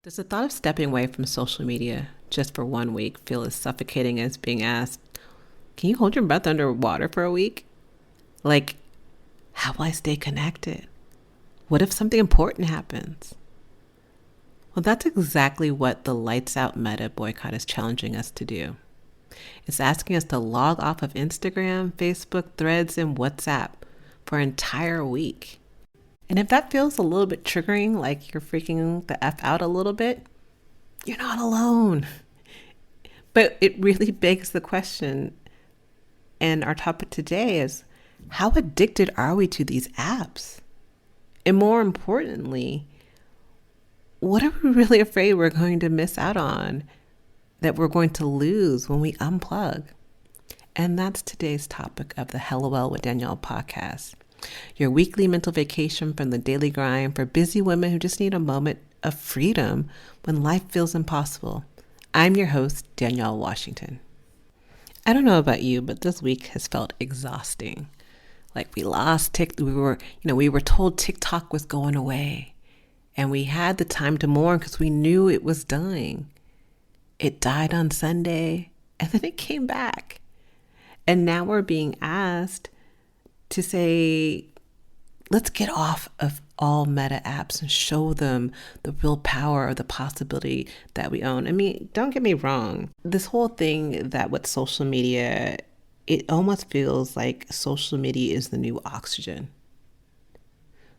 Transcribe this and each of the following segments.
Does the thought of stepping away from social media just for 1 week feel as suffocating as being asked, can you hold your breath underwater for a week? Like, how will I stay connected? What if something important happens? Well, that's exactly what the Lights Out Meta boycott is challenging us to do. It's asking us to log off of Instagram, Facebook, Threads, and WhatsApp for an entire week. And if that feels a little bit triggering, like you're freaking the F out a little bit, you're not alone. But it really begs the question, and our topic today is, how addicted are we to these apps? And more importantly, what are we really afraid we're going to miss out on, that we're going to lose when we unplug? And that's today's topic of the LOL with Danielle podcast, your weekly mental vacation from the daily grind for busy women who just need a moment of freedom when life feels impossible. I'm your host, Danielle Washington. I don't know about you, but this week has felt exhausting. Like we lost TikTok. We were told TikTok was going away, and we had the time to mourn because we knew it was dying. It died on Sunday, and then it came back. And now we're being asked to say, let's get off of all meta apps and show them the real power of the possibility that we own. I mean, don't get me wrong. This whole thing that with social media, it almost feels like social media is the new oxygen.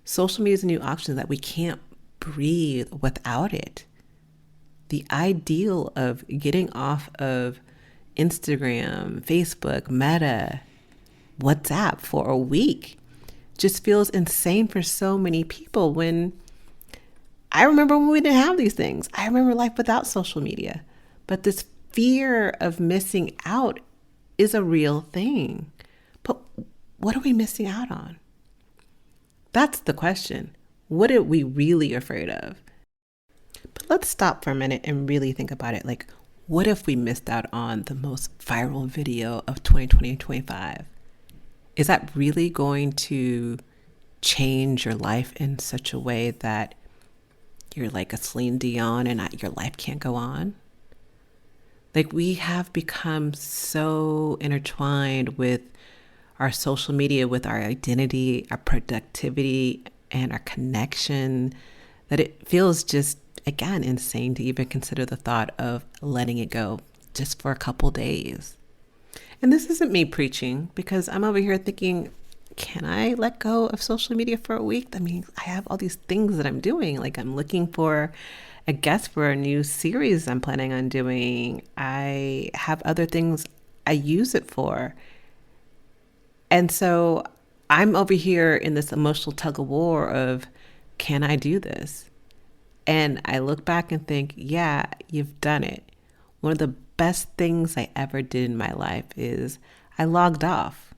Social media is the new oxygen that we can't breathe without it. The ideal of getting off of Instagram, Facebook, Meta, WhatsApp for a week just feels insane for so many people. When I remember when we didn't have these things, I remember life without social media. But this fear of missing out is a real thing. But what are we missing out on? That's the question. What are we really afraid of? But let's stop for a minute and really think about it. Like, what if we missed out on the most viral video of 2020 and 25? Is that really going to change your life in such a way that you're like a Celine Dion and your life can't go on? Like, we have become so intertwined with our social media, with our identity, our productivity, and our connection, that it feels just, again, insane to even consider the thought of letting it go just for a couple days. And this isn't me preaching, because I'm over here thinking, can I let go of social media for a week? I mean, I have all these things that I'm doing. Like, I'm looking for a guest for a new series I'm planning on doing. I have other things I use it for. And so I'm over here in this emotional tug of war of, can I do this? And I look back and think, yeah, you've done it. One of the best things I ever did in my life is I logged off.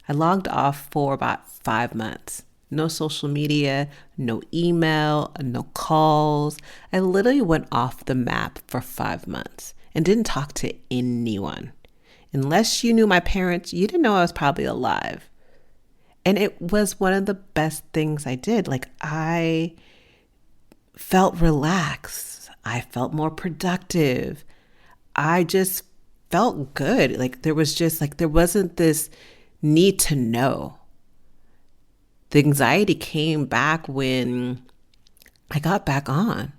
I logged off for about 5 months. No social media, no email, no calls. I literally went off the map for 5 months and didn't talk to anyone. Unless you knew my parents, you didn't know I was probably alive. And it was one of the best things I did. Like, I felt relaxed. I felt more productive. I just felt good. Like, there wasn't this need to know. The anxiety came back when I got back on.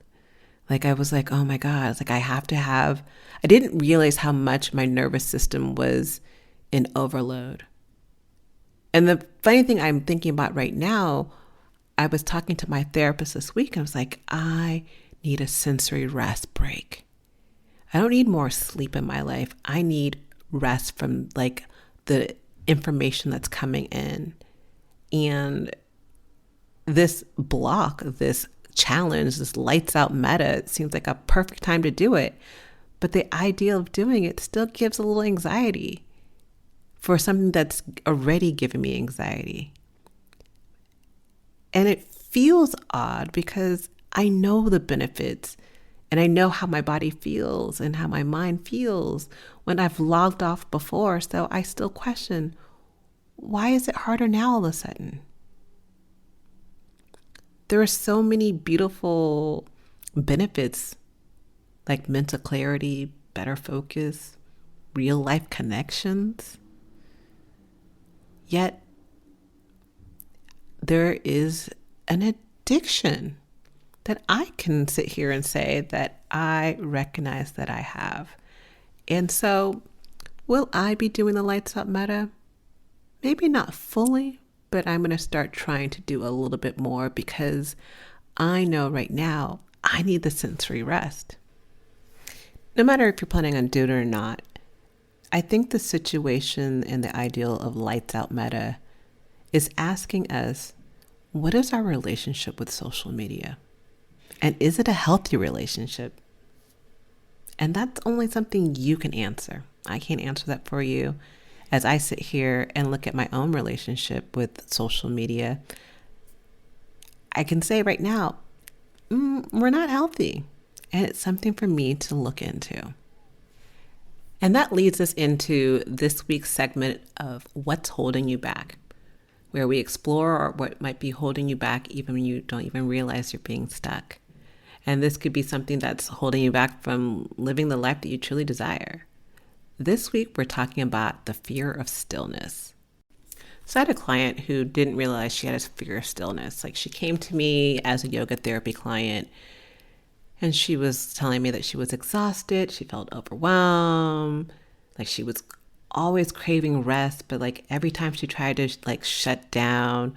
Like, I was like, oh my God, it's like I didn't realize how much my nervous system was in overload. And the funny thing I'm thinking about right now, I was talking to my therapist this week and I was like, I need a sensory rest break. I don't need more sleep in my life. I need rest from like the information that's coming in. And this block, this challenge, this lights out meta, it seems like a perfect time to do it. But the idea of doing it still gives a little anxiety for something that's already given me anxiety. And it feels odd because I know the benefits and I know how my body feels and how my mind feels when I've logged off before. So I still question, why is it harder now all of a sudden? There are so many beautiful benefits like mental clarity, better focus, real life connections. Yet there is an addiction that I can sit here and say that I recognize that I have. And so, will I be doing the lights out meta? Maybe not fully, but I'm going to start trying to do a little bit more because I know right now I need the sensory rest. No matter if you're planning on doing it or not, I think the situation and the ideal of lights out meta is asking us, what is our relationship with social media? And is it a healthy relationship? And that's only something you can answer. I can't answer that for you. As I sit here and look at my own relationship with social media, I can say right now, we're not healthy. And it's something for me to look into. And that leads us into this week's segment of What's Holding You Back, where we explore what might be holding you back even when you don't even realize you're being stuck. And this could be something that's holding you back from living the life that you truly desire. This week, we're talking about the fear of stillness. So I had a client who didn't realize she had a fear of stillness. Like, she came to me as a yoga therapy client, and she was telling me that she was exhausted. She felt overwhelmed. Like, she was always craving rest, but like every time she tried to like shut down,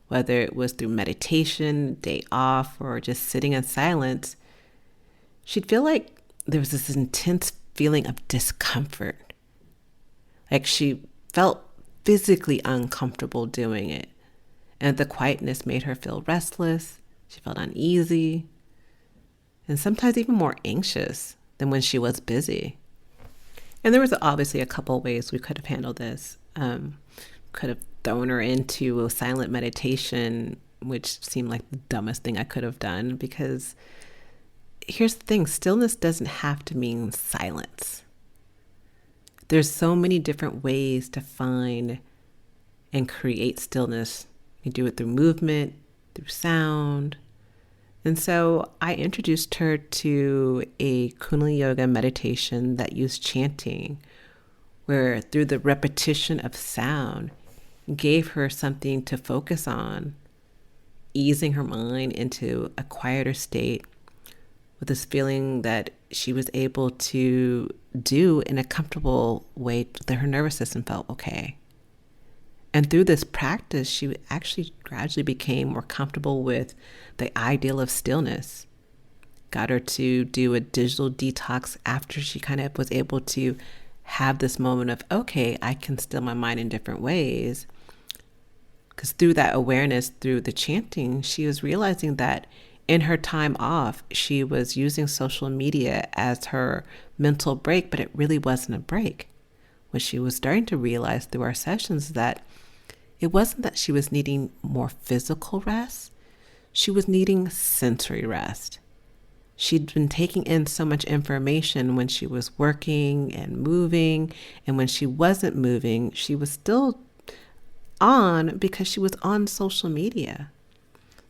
whether it was through meditation, day off, or just sitting in silence, she'd feel like there was this intense feeling of discomfort. Like she felt physically uncomfortable doing it. And the quietness made her feel restless. She felt uneasy and sometimes even more anxious than when she was busy. And there was obviously a couple of ways we could have handled this. Could have thrown her into a silent meditation, which seemed like the dumbest thing I could have done, because here's the thing, stillness doesn't have to mean silence. There's so many different ways to find and create stillness. You do it through movement, through sound. And so I introduced her to a Kundalini yoga meditation that used chanting, where through the repetition of sound, gave her something to focus on, easing her mind into a quieter state with this feeling that she was able to do in a comfortable way that her nervous system felt okay. And through this practice, she actually gradually became more comfortable with the ideal of stillness. Got her to do a digital detox after she kind of was able to have this moment of, okay, I can still my mind in different ways. Because through that awareness, through the chanting, she was realizing that in her time off, she was using social media as her mental break, but it really wasn't a break. What she was starting to realize through our sessions is that it wasn't that she was needing more physical rest. She was needing sensory rest. She'd been taking in so much information when she was working and moving, and when she wasn't moving, she was still on because she was on social media.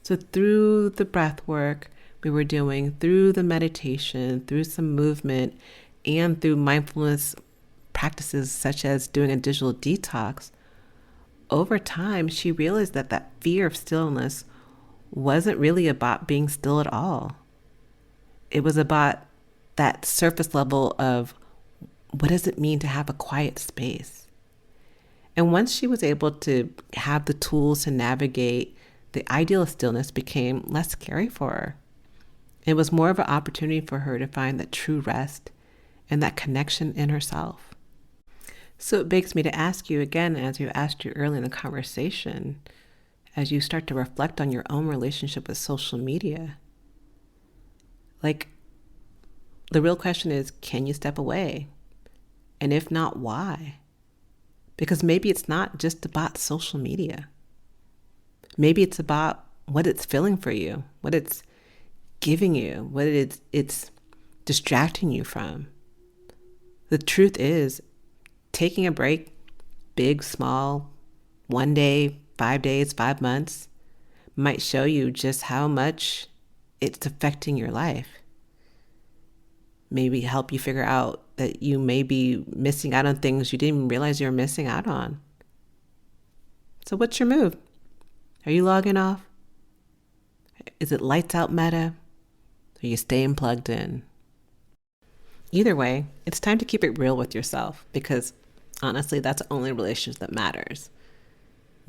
So through the breath work we were doing, through the meditation, through some movement, and through mindfulness practices such as doing a digital detox, over time she realized that that fear of stillness wasn't really about being still at all. It was about that surface level of what does it mean to have a quiet space? And once she was able to have the tools to navigate, the ideal of stillness became less scary for her. It was more of an opportunity for her to find that true rest and that connection in herself. So it begs me to ask you again, as you asked you early in the conversation, as you start to reflect on your own relationship with social media, like, the real question is, can you step away? And if not, why? Because maybe it's not just about social media. Maybe it's about what it's filling for you, what it's giving you, what it's distracting you from. The truth is, taking a break, big, small, 1 day, 5 days, 5 months, might show you just how much it's affecting your life. Maybe help you figure out that you may be missing out on things you didn't even realize you were missing out on. So what's your move? Are you logging off? Is it lights out meta? Are you staying plugged in? Either way, it's time to keep it real with yourself, because honestly, that's the only relationship that matters.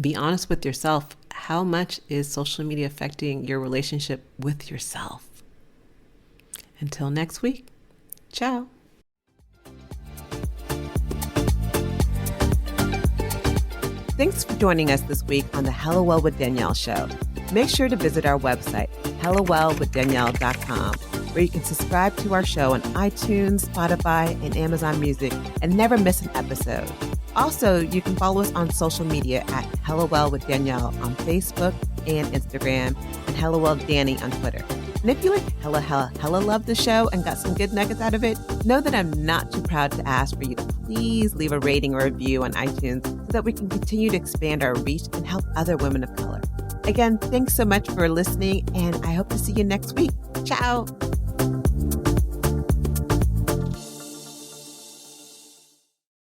Be honest with yourself. How much is social media affecting your relationship with yourself? Until next week, ciao. Thanks for joining us this week on the Hello Well with Danielle show. Make sure to visit our website, hellowellwithdanielle.com, where you can subscribe to our show on iTunes, Spotify, and Amazon Music and never miss an episode. Also, you can follow us on social media at Hello Well with Danielle on Facebook and Instagram, and Hello Well Danny on Twitter. And if you like hella love the show and got some good nuggets out of it, know that I'm not too proud to ask for you to please leave a rating or review on iTunes so that we can continue to expand our reach and help other women of color. Again, thanks so much for listening, and I hope to see you next week. Ciao.